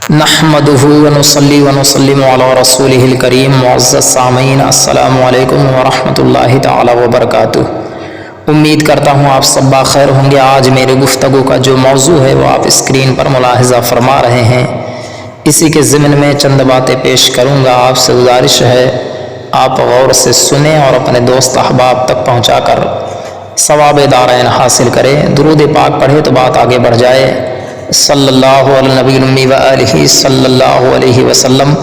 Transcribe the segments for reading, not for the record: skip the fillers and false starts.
نحمدہ ونصلی ونسلم علی رسولہ الکریم۔ معزز سامعین، السلام علیکم ورحمۃ اللہ تعالی وبرکاتہ۔ امید کرتا ہوں آپ سب بخیر ہوں گے۔ آج میرے گفتگو کا جو موضوع ہے وہ آپ اسکرین پر ملاحظہ فرما رہے ہیں، اسی کے ضمن میں چند باتیں پیش کروں گا۔ آپ سے گزارش ہے آپ غور سے سنیں اور اپنے دوست احباب تک پہنچا کر ثواب دارین حاصل کریں۔ درود پاک پڑھے تو بات آگے بڑھ جائے۔ صلی اللہ علی نبی الامی و آلہ صلی اللہ علیہ وسلم،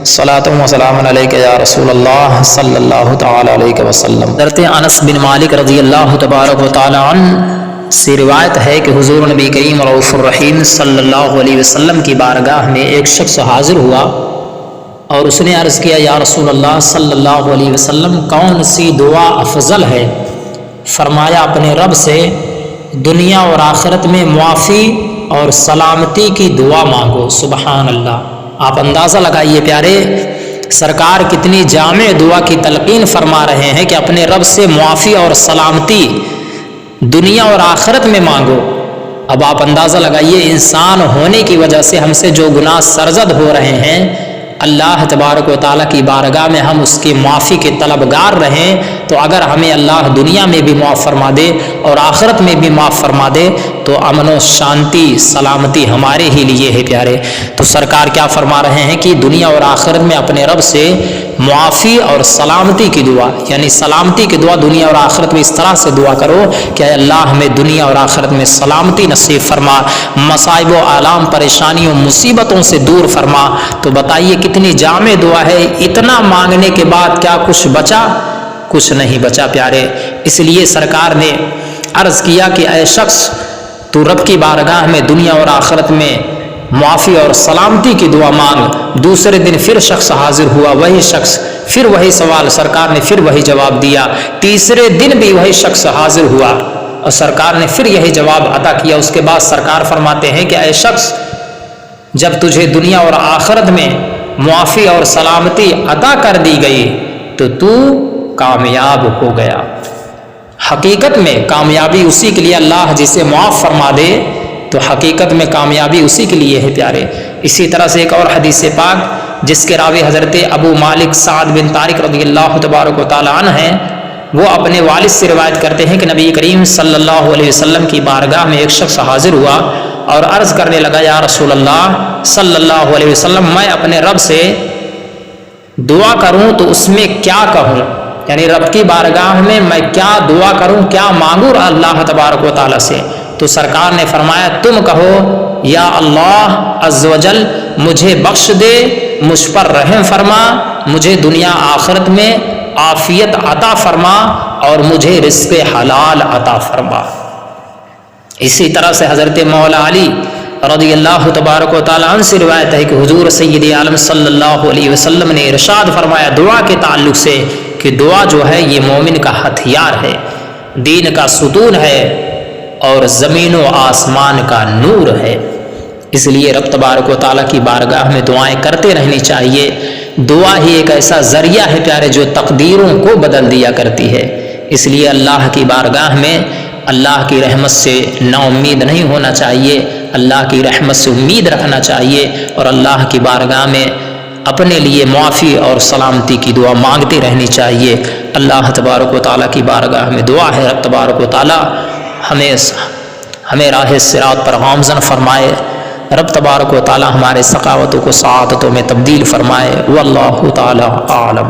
صلاۃ و سلام علیک یا رسول اللہ صلی اللہ تعالی علیہ وسلم۔ حضرت انس بن مالک رضی اللہ تبارک و تعالی عنہ سے روایت ہے کہ حضور نبی کریم رؤوف الرحیم صلی اللہ علیہ وسلم کی بارگاہ میں ایک شخص حاضر ہوا اور اس نے عرض کیا، یا رسول اللہ صلی اللہ علیہ وسلم، کون سی دعا افضل ہے؟ فرمایا، اپنے رب سے دنیا اور آخرت میں معافی اور سلامتی کی دعا مانگو۔ سبحان اللہ! آپ اندازہ لگائیے پیارے، سرکار کتنی جامع دعا کی تلقین فرما رہے ہیں کہ اپنے رب سے معافی اور سلامتی دنیا اور آخرت میں مانگو۔ اب آپ اندازہ لگائیے، انسان ہونے کی وجہ سے ہم سے جو گناہ سرزد ہو رہے ہیں، اللہ تبارک و تعالیٰ کی بارگاہ میں ہم اس کی معافی کے طلبگار رہیں، تو اگر ہمیں اللہ دنیا میں بھی معاف فرما دے اور آخرت میں بھی معاف فرما دے تو امن و شانتی سلامتی ہمارے ہی لیے ہے پیارے۔ تو سرکار کیا فرما رہے ہیں کہ دنیا اور آخرت میں اپنے رب سے معافی اور سلامتی کی دعا، یعنی سلامتی کی دعا دنیا اور آخرت میں اس طرح سے دعا کرو کہ اے اللہ ہمیں دنیا اور آخرت میں سلامتی نصیب فرما، مصائب و آلام پریشانیوں مصیبتوں سے دور فرما۔ تو بتائیے کتنی جامع دعا ہے، اتنا مانگنے کے بعد کیا کچھ بچا؟ کچھ نہیں بچا پیارے۔ اس لیے سرکار نے عرض کیا کہ اے شخص، تو رب کی بارگاہ میں دنیا اور آخرت میں معافی اور سلامتی کی دعا مانگ۔ دوسرے دن پھر شخص حاضر ہوا، وہی شخص، پھر وہی سوال، سرکار نے پھر وہی جواب دیا۔ تیسرے دن بھی وہی شخص حاضر ہوا اور سرکار نے پھر یہی جواب عطا کیا۔ اس کے بعد سرکار فرماتے ہیں کہ اے شخص، جب تجھے دنیا اور آخرت میں معافی اور سلامتی عطا کر دی گئی تو کامیاب ہو گیا۔ حقیقت میں کامیابی اسی کے لیے، اللہ جسے معاف فرما دے تو حقیقت میں کامیابی اسی کے لیے ہے پیارے۔ اسی طرح سے ایک اور حدیث پاک جس کے راوی حضرت ابو مالک سعد بن طارق رضی اللہ تبارک و تعالی عنہ ہیں، وہ اپنے والد سے روایت کرتے ہیں کہ نبی کریم صلی اللہ علیہ وسلم کی بارگاہ میں ایک شخص حاضر ہوا اور عرض کرنے لگا، یا رسول اللہ صلی اللہ علیہ وسلم، میں اپنے رب سے دعا کروں تو اس میں کیا کہوں؟ یعنی رب کی بارگاہ میں میں کیا دعا کروں، کیا مانگوں اللہ تبارک و تعالیٰ سے؟ تو سرکار نے فرمایا، تم کہو، یا اللہ عز و جل مجھے بخش دے، مجھ پر رحم فرما، مجھے دنیا آخرت میں عافیت عطا فرما اور مجھے رزق حلال عطا فرما۔ اسی طرح سے حضرت مولا علی رضی اللہ تبارک و تعالیٰ عنہ سے روایت ہے کہ حضور سید عالم صلی اللہ علیہ وسلم نے ارشاد فرمایا دعا کے تعلق سے کہ دعا جو ہے یہ مومن کا ہتھیار ہے، دین کا ستون ہے اور زمین و آسمان کا نور ہے۔ اس لیے رب تبارک و تعالیٰ کی بارگاہ میں دعائیں کرتے رہنی چاہیے۔ دعا ہی ایک ایسا ذریعہ ہے پیارے جو تقدیروں کو بدل دیا کرتی ہے۔ اس لیے اللہ کی بارگاہ میں اللہ کی رحمت سے نا امید نہیں ہونا چاہیے، اللہ کی رحمت سے امید رکھنا چاہیے اور اللہ کی بارگاہ میں اپنے لیے معافی اور سلامتی کی دعا مانگتے رہنی چاہیے۔ اللہ تبارک و تعالیٰ کی بارگاہ میں دعا ہے رب تبارک و تعالیٰ ہمیں راہ صراط پر گامزن فرمائے، رب تبارک و تعالیٰ ہمارے سخاوتوں کو سعادتوں میں تبدیل فرمائے۔ واللہ تعالیٰ اعلم۔